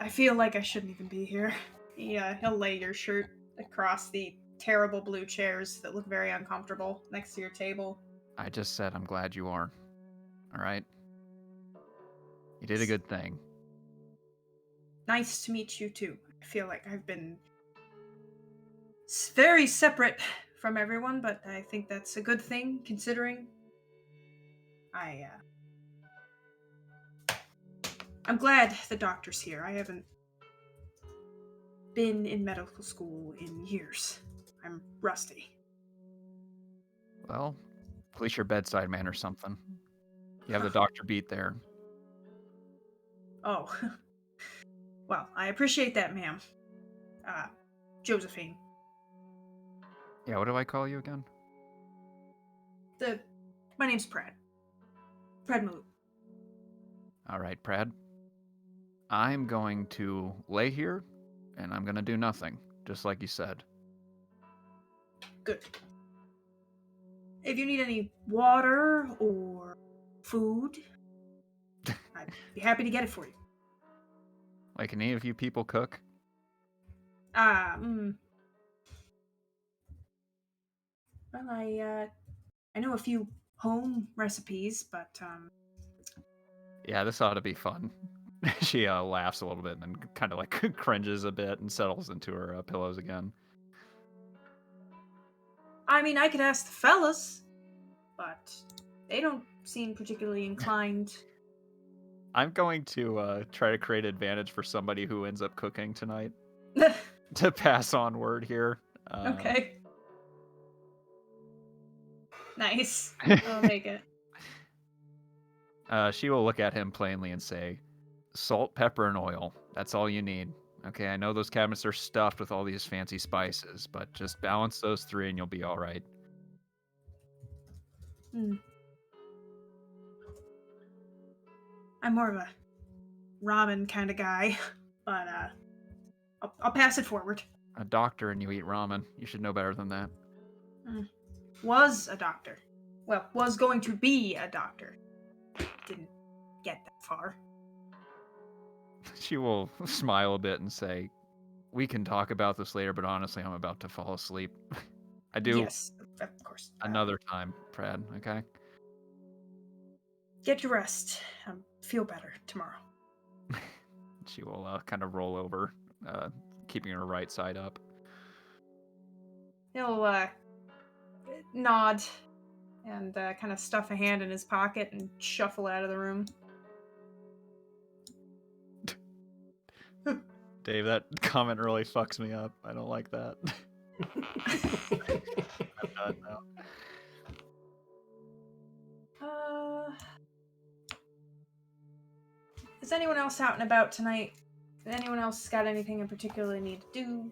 I feel like I shouldn't even be here. He'll lay your shirt across the terrible blue chairs that look very uncomfortable next to your table. I just said I'm glad you are. All right? You did a good thing. Nice to meet you, too. I feel like I've been very separate from everyone, but I think that's a good thing, considering I'm glad the doctor's here. I haven't been in medical school in years. I'm rusty. Well, at least your bedside manner's something. You have the doctor beat there. Oh. Well, I appreciate that, ma'am. Josephine. Yeah, what do I call you again? My name's Pratt. Pratt Moot. All right, Prad. I'm going to lay here, and I'm going to do nothing, just like you said. Good. If you need any water or food, I'd be happy to get it for you. Like, any of you people cook? Well, I know a few home recipes, but Yeah, this ought to be fun. She laughs a little bit and then kind of like cringes a bit and settles into her pillows again. I mean, I could ask the fellas, but they don't seem particularly inclined. I'm going to try to create advantage for somebody who ends up cooking tonight to pass on word here. Okay. Nice. I'll take it. She will look at him plainly and say, "Salt, pepper, and oil. That's all you need. Okay, I know those cabinets are stuffed with all these fancy spices, but just balance those three and you'll be all right." I'm more of a ramen kind of guy, but I'll pass it forward. A doctor and you eat ramen. You should know better than that. Was a doctor. Well, was going to be a doctor. Didn't get that far. She will smile a bit and say, "We can talk about this later, but honestly, I'm about to fall asleep. I do Yes, of course. another time, Prad, okay?" Get your rest. Feel better tomorrow. She will kind of roll over, keeping her right side up. He'll nod and kind of stuff a hand in his pocket and shuffle out of the room. Dave, that comment really fucks me up. I don't like that. I'm done now. Is anyone else out and about tonight? Did anyone else got anything in particular they need to do?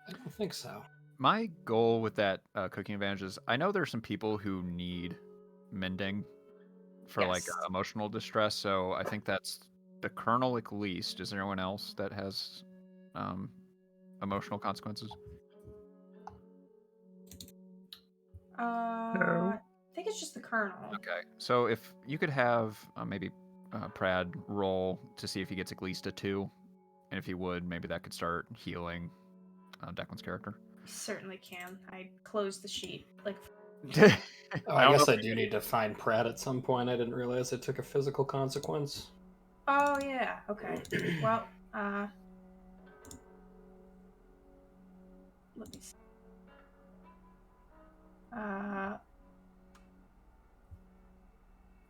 I don't think so. My goal with that cooking advantage is I know there's some people who need mending for like Yes. emotional distress, so I think that's the Colonel at least. Is there anyone else that has emotional consequences? I think it's just the Colonel. Okay, so if you could have maybe Prad roll to see if he gets at least a 2, and if he would, maybe that could start healing Declan's character. Certainly can. I closed the sheet. Like, Oh, I guess I do need to find Pratt at some point. I didn't realize it took a physical consequence. oh yeah, okay. Well, let me see.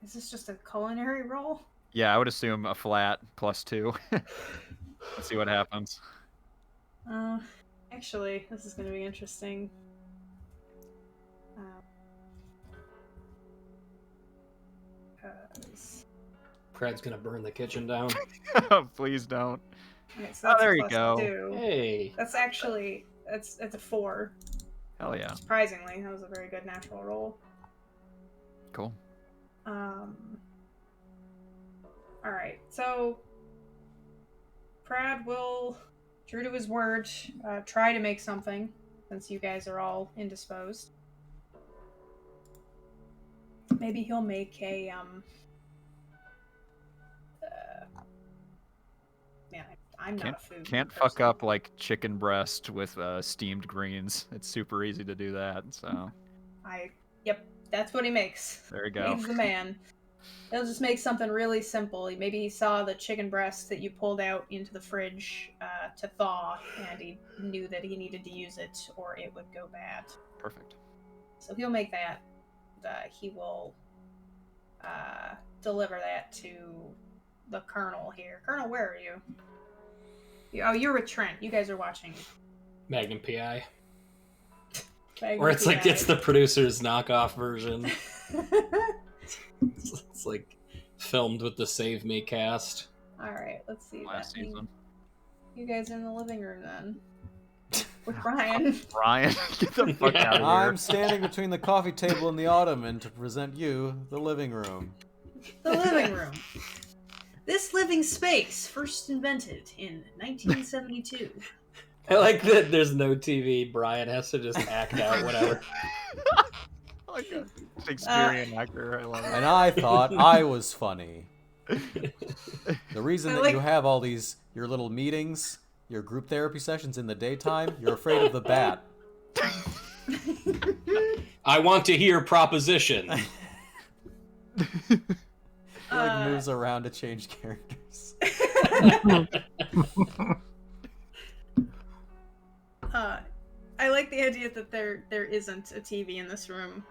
Is this just a culinary roll? Yeah, I would assume a flat +2. Let's see what happens. Actually, this is going to be interesting. Pratt's gonna burn the kitchen down. Please don't. Okay, so Oh, that's a there you plus go. 2. Hey. That's actually it's a 4. Hell yeah. Surprisingly, that was a very good natural roll. Cool. All right, so Prad will, true to his word, try to make something since you guys are all indisposed. Maybe he'll make a man, I'm not a food Can't person. fuck up like chicken breast with steamed greens. It's super easy to do that. So Yep, that's what he makes. there you go. He's the man. He'll just make something really simple. Maybe he saw the chicken breast that you pulled out into the fridge to thaw, and he knew that he needed to use it or it would go bad. Perfect. So he'll make that. He will deliver that to the Colonel here. Colonel, where are you? Oh, you're with Trent. You guys are watching. Magnum PI. Magnum Or it's like PI. it's the producer's knockoff version. It's like filmed with the Save Me cast. All right, let's see. Last That means season. you guys are in the living room then. With Brian. Ryan, get the fuck out of here. I'm standing between the coffee table and the ottoman to present you the living room. The living room. This living space, first invented in 1972. I like that there's no TV. Brian has to just act out whatever. Like a Shakespearean actor. I love it. And I thought I was funny. The reason I that like- you have all these, your little meetings, your group therapy sessions in the daytime, you're afraid of the bat. I want to hear proposition. He, like moves around to change characters. I like the idea that there isn't a TV in this room.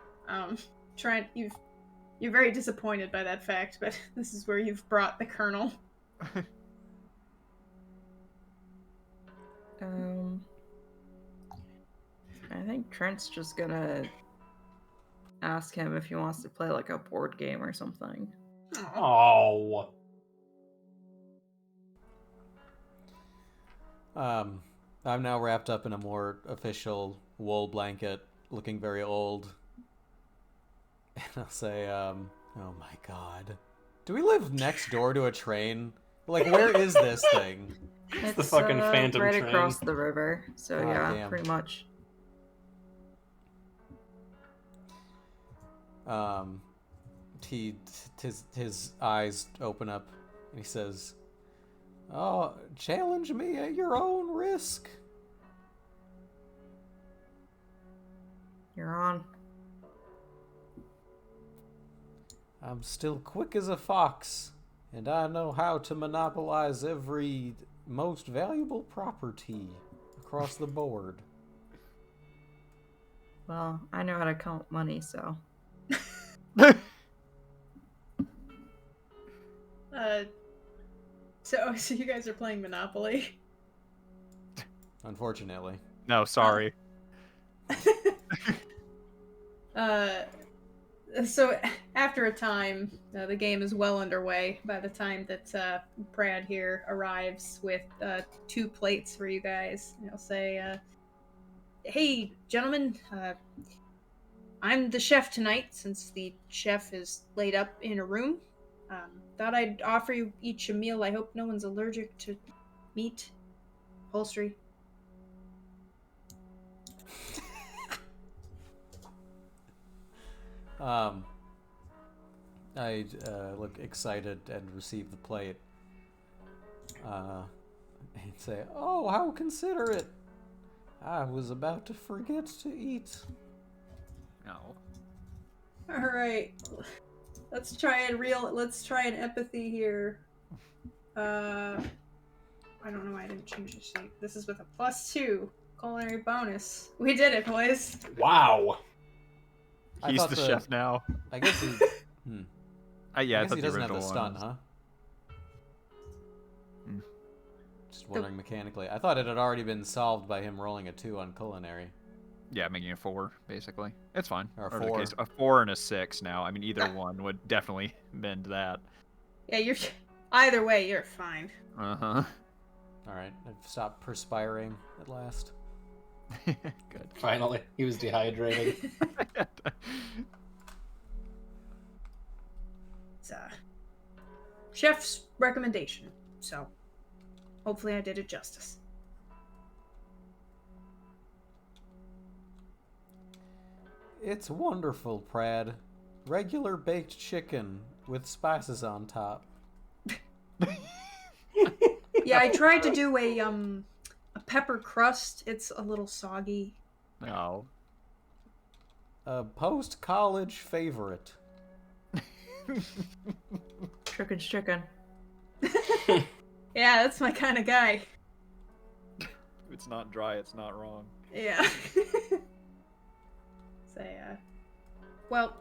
You're very disappointed by that fact, but this is where you've brought the Colonel. I think Trent's just gonna ask him if he wants to play like a board game or something. Oh. I'm now wrapped up in a more official wool blanket, looking very old. And I'll say, oh my god. Do we live next door to a train? Like, where is this thing? It's the fucking Phantom right train. across the river. So Oh, yeah, damn. pretty much. His eyes open up, and he says, "Oh, challenge me at your own risk." You're on. I'm still quick as a fox, and I know how to monopolize every most valuable property across the board. Well, I know how to count money, so. So you guys are playing Monopoly. Unfortunately. No, sorry. So after a time, the game is well underway by the time that Brad here arrives with 2 plates for you guys. And he'll say, hey, gentlemen, I'm the chef tonight, since the chef is laid up in a room. Thought I'd offer you each a meal. I hope no one's allergic to meat, poultry. I look excited and receive the plate. And say, "Oh, how considerate! I was about to forget to eat." No. All right, let's try an empathy here. I don't know why I didn't change the shape. This is with a +2 culinary bonus. We did it, boys. Wow. I He's thought the chef now. I guess he. Yeah, I I guess thought he the doesn't have the original stun, one huh? Hmm. Just wondering mechanically. I thought it had already been solved by him rolling a 2 on culinary. Yeah, making a 4, basically. It's fine. Or a the 4. case, a 4 and a 6 now. I mean, either one would definitely bend that. Yeah, you're. Either way, you're fine. Uh-huh. Alright, I've stopped perspiring at last. Good. Finally, he was dehydrated. It's chef's recommendation, so hopefully I did it justice. It's wonderful, Prad. Regular baked chicken with spices on top. Yeah, I tried to do a pepper crust. It's a little soggy. No. A post-college favorite. Chicken's chicken. Yeah, that's my kind of guy. If it's not dry, it's not wrong. Yeah. Well,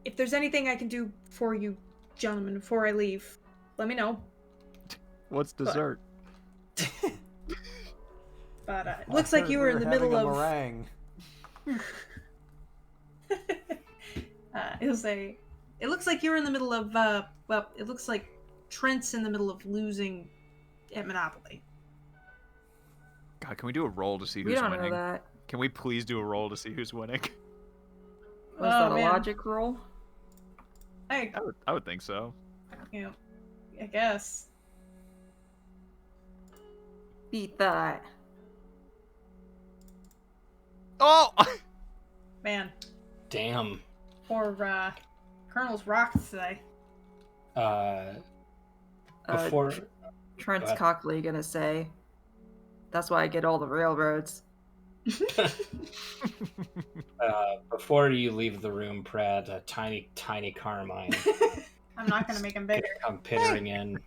if there's anything I can do for you, gentlemen, before I leave, let me know. What's dessert? But it looks like you were in the middle of. Meringue. He'll say, it looks like you're in the middle of. Well, it looks like Trent's in the middle of losing at Monopoly. God, can we do a roll to see We who's don't winning? know that. Can we please do a roll to see who's winning? Was Oh, that a man. logic roll? Hey, I would think so. you know, I guess. Beat that. Oh! Man, Damn. poor Colonel's rocked today. Before Trent's Go ahead. cockily gonna say, "That's why I get all the railroads." Before you leave the room, Pratt, a tiny Carmine I'm not gonna make him bigger. come pittering in.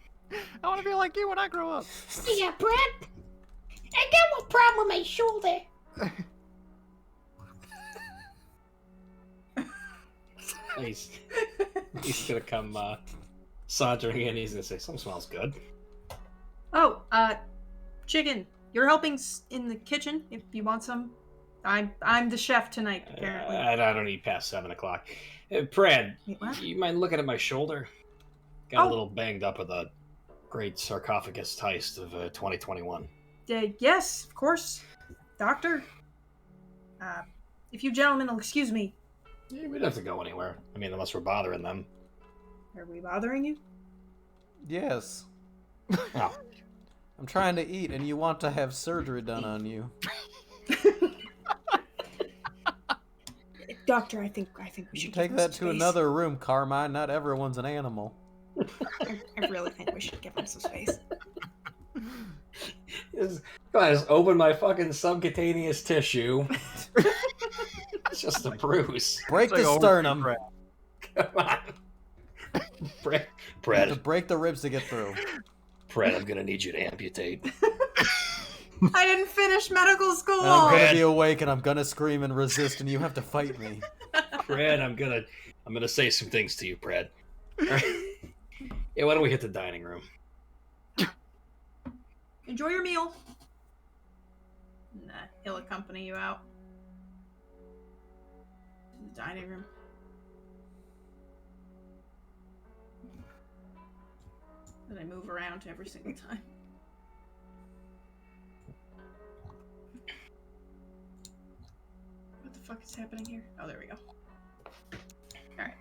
I want to be like you when I grow up. Yeah, Brad. I got one problem with my shoulder. He's gonna come sauntering in. He's gonna say, "Something smells good." Oh, chicken. You're helping in the kitchen if you want some. I'm the chef tonight, apparently. I don't eat past 7:00. Pratt, Wait, what? you mind looking at my shoulder? Got Oh. a little banged up with a great sarcophagus heist of 2021. Yes, of course. Doctor. If you gentlemen will excuse me. Yeah, we don't have to go anywhere. I mean, unless we're bothering them. Are we bothering you? Yes. Oh. I'm trying to eat, and you want to have surgery done on you. Doctor, I think we You should take give him that some to space. another room, Carmine. Not everyone's an animal. I really think we should give him some space. Come on, just open my fucking subcutaneous tissue. It's just a bruise. Break It's the like a sternum. Brad. Come on. You have to Brad, break the ribs to get through. I'm gonna need you to amputate. I didn't finish medical school. And I'm gonna Brad. be awake, and I'm gonna scream and resist, and you have to fight me. Brad, I'm gonna say some things to you, Brad. Yeah, why don't we hit the dining room? Enjoy your meal. Nah, he'll accompany you out to the dining room. And I move around every single time. What the fuck is happening here? Oh, there we go. Alright.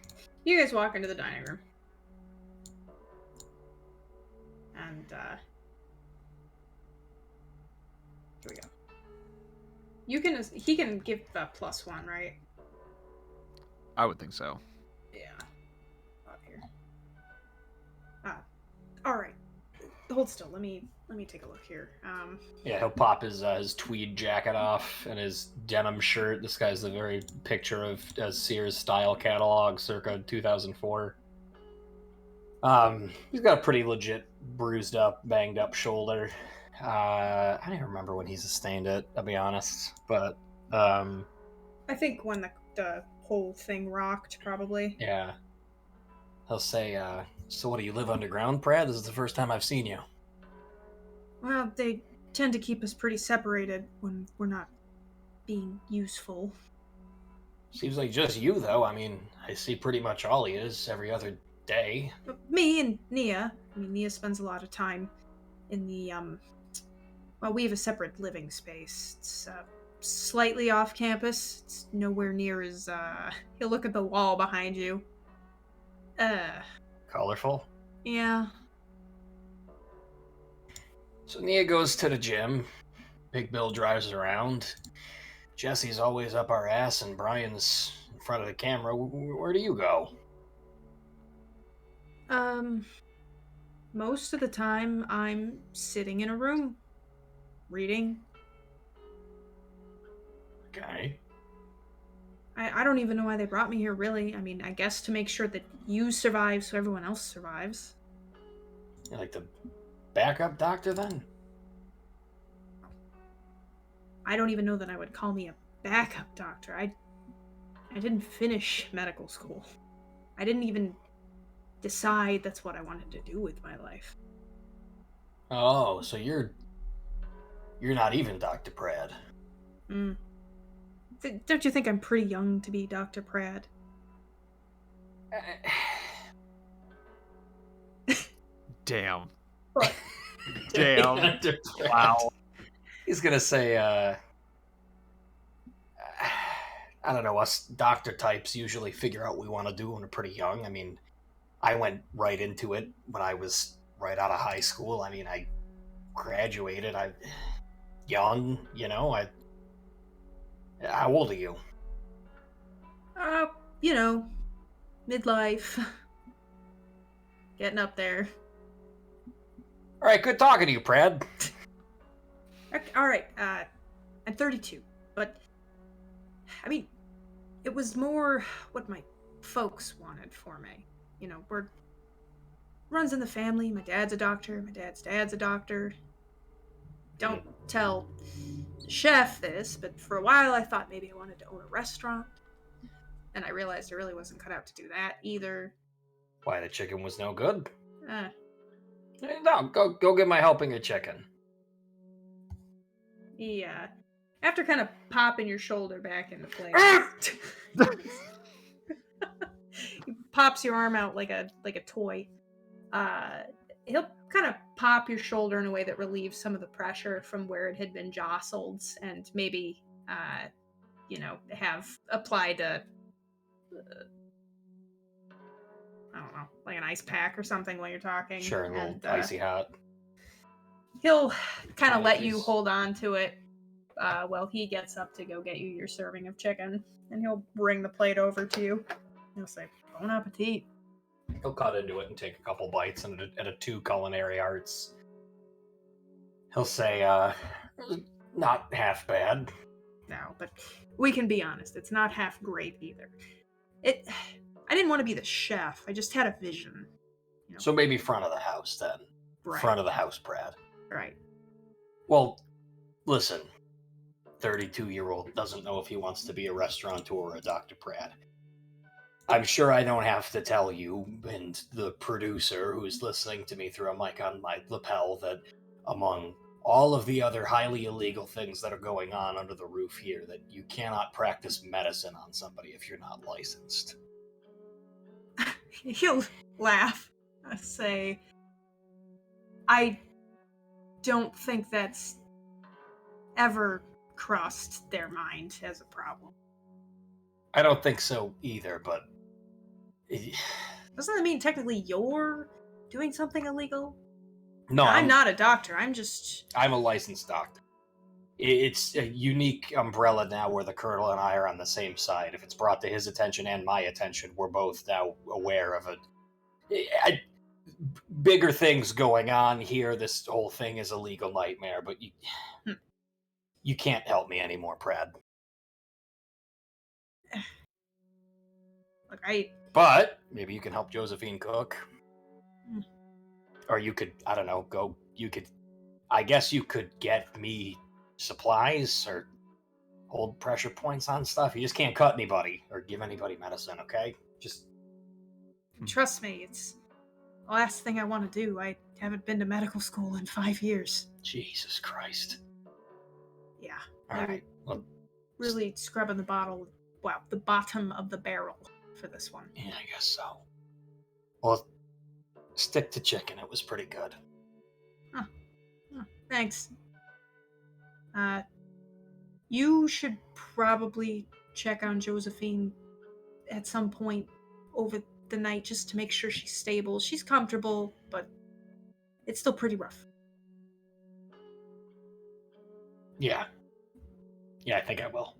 You guys walk into the dining room. And, here we go. He can give a +1, right? I would think so. Yeah. Up here. Alright. Hold still, let me take a look here. Yeah, he'll pop his tweed jacket off and his denim shirt. This guy's the very picture of a Sears style catalog circa 2004. He's got a pretty legit bruised up, banged up shoulder. I don't even remember when he sustained it, I'll be honest. But I think when the whole thing rocked, probably. yeah. He'll say, so what, do you live underground, Brad? This is the first time I've seen you. Well, they tend to keep us pretty separated when we're not being useful. Seems like just you, though. I mean, I see pretty much all he is every other day. But me and Nia, I mean, Nia spends a lot of time in the, well, we have a separate living space. It's, slightly off campus. It's nowhere near as, he'll look at the wall behind you. Colorful. Yeah. So Nia goes to the gym. Big Bill drives around. Jesse's always up our ass, and Brian's in front of the camera. Where do you go? Most of the time I'm sitting in a room, reading. Okay. I don't even know why they brought me here, really. I mean, I guess to make sure that you survive so everyone else survives. You're like the backup doctor, then? I don't even know that I would call me a backup doctor. I didn't finish medical school. I didn't even decide that's what I wanted to do with my life. Oh, so you're not even Dr. Pratt. Don't you think I'm pretty young to be Dr. Pratt? Damn. What? Damn. Dr. Pratt. Wow. He's gonna say, I don't know, us doctor types usually figure out what we want to do when we're pretty young. I mean, I went right into it when I was right out of high school. I mean, I graduated, young, you know, how old are you? You know, midlife. Getting up there. All right, good talking to you, Pratt. Okay, all right, I'm 32. But, I mean, it was more what my folks wanted for me. You know, runs in the family. My dad's a doctor. My dad's a doctor. Don't tell the chef this, but for a while I thought maybe I wanted to own a restaurant. And I realized I really wasn't cut out to do that either. Why, the chicken was no good? Uh, No, go get my helping of chicken. Yeah. After kind of popping your shoulder back into place, he pops your arm out like a toy. He'll kind of pop your shoulder in a way that relieves some of the pressure from where it had been jostled, and maybe, have applied a, I don't know, like an ice pack or something while you're talking. Sure, a little icy hot. He'll kind of Oh, let you geez. hold on to it while he gets up to go get you your serving of chicken, and he'll bring the plate over to you. He'll say, "Bon appetit." He'll cut into it and take a couple bites, and at a 2 culinary arts, he'll say, not half bad. No, but we can be honest, it's not half great either. I didn't want to be the chef. I just had a vision. You know, So maybe front of the house, then. right, Front of the house, Brad. right. Well, listen. 32-year-old doesn't know if he wants to be a restaurateur or a Dr. Pratt. I'm sure I don't have to tell you and the producer who's listening to me through a mic on my lapel that among all of the other highly illegal things that are going on under the roof here, that you cannot practice medicine on somebody if you're not licensed. He'll laugh. I say, I don't think that's ever crossed their mind as a problem. I don't think so either, but... Doesn't that mean technically you're doing something illegal? No, I'm not a doctor. I'm a licensed doctor. It's a unique umbrella now where the Colonel and I are on the same side. If it's brought to his attention and my attention, we're both now aware of bigger things going on here. This whole thing is a legal nightmare, but you can't help me anymore, Brad. Look, But maybe you can help Josephine cook. Hmm. Or you could, I don't know, I guess you could get me supplies or hold pressure points on stuff. You just can't cut anybody or give anybody medicine, okay? Just... trust me, it's the last thing I want to do. I haven't been to medical school in 5 years. Jesus Christ. Yeah. All right. Well, Really scrubbing the bottom of the barrel for this one. yeah, I guess so. Well, stick to chicken. It was pretty good. Thanks. You should probably check on Josephine at some point over the night just to make sure she's stable. She's comfortable, but it's still pretty rough. Yeah. Yeah, I think I will.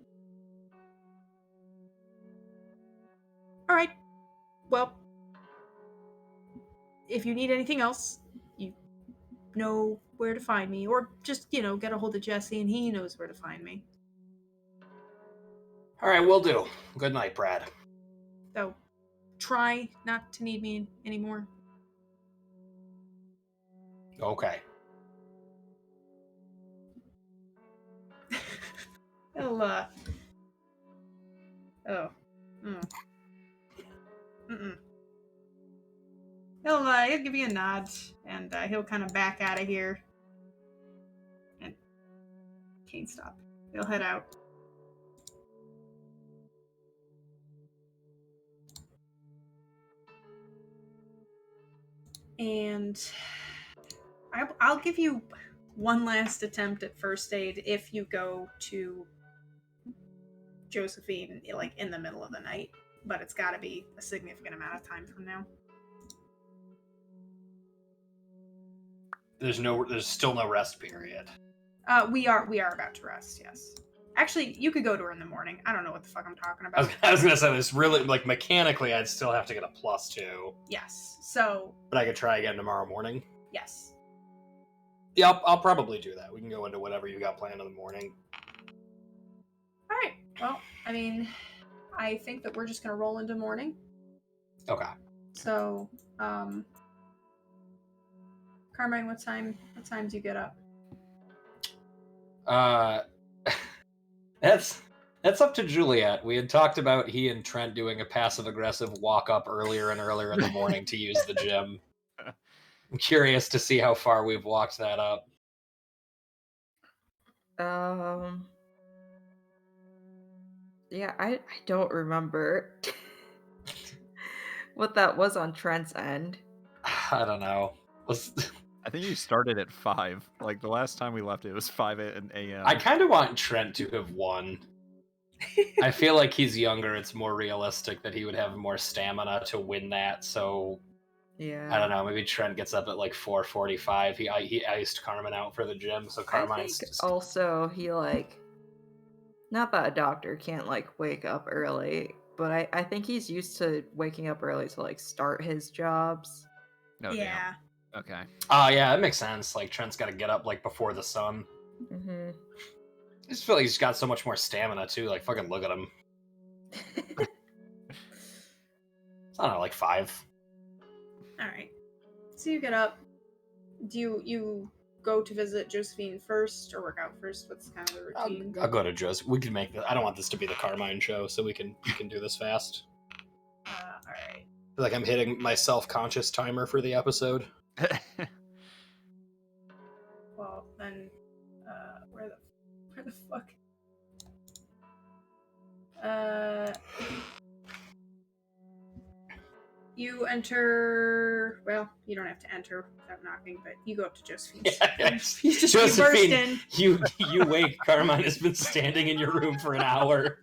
All right. Well, if you need anything else, you know where to find me, or just, get a hold of Jesse and he knows where to find me. All right, will do. Good night, Brad. So, try not to need me anymore. Okay. He'll, He'll give you a nod, and he'll kind of back out of here. And can't stop. He'll head out. And I'll give you one last attempt at first aid if you go to Josephine, like, in the middle of the night. But it's got to be a significant amount of time from now. There's still no rest period. We are about to rest, yes. Actually, you could go to her in the morning. I don't know what the fuck I'm talking about. I was gonna say this really, like, mechanically, I'd still have to get a +2. Yes. So, But I could try again tomorrow morning. yes. Yeah, I'll probably do that. We can go into whatever you got planned in the morning. Well, I mean, I think that we're just gonna roll into morning. Okay. So, Carmine, what time do you get up? That's up to Juliet. We had talked about he and Trent doing a passive-aggressive walk-up earlier and earlier in the morning to use the gym. I'm curious to see how far we've walked that up. Yeah, I don't remember what that was on Trent's end. I don't know. I think you started at 5. Like the last time we left, it was 5 a.m. I kind of want Trent to have won. I feel like he's younger. It's more realistic that he would have more stamina to win that. So Yeah. I don't know. Maybe Trent gets up at like 4:45. He iced Carmen out for the gym, so I Carmine's think just... also he not that a doctor can't wake up early, but I think he's used to waking up early to start his jobs. No, damn. Okay. Oh yeah, that makes sense. Like Trent's got to get up before the sun. Mm-hmm. I just feel like he's got so much more stamina too. Like fucking look at him. I don't know, 5. All right. So you get up. Do you go to visit Josephine first or work out first? What's kind of the routine? I'll go to Joe's. We can make this. I don't want this to be the Carmine show, so we can do this fast. All right. I feel like I'm hitting my self-conscious timer for the episode. Well, then, where the fuck? You enter. Well, you don't have to enter without knocking, but you go up to Josephine. Yeah. You burst Josephine, in. you wake. Carmine has been standing in your room for an hour.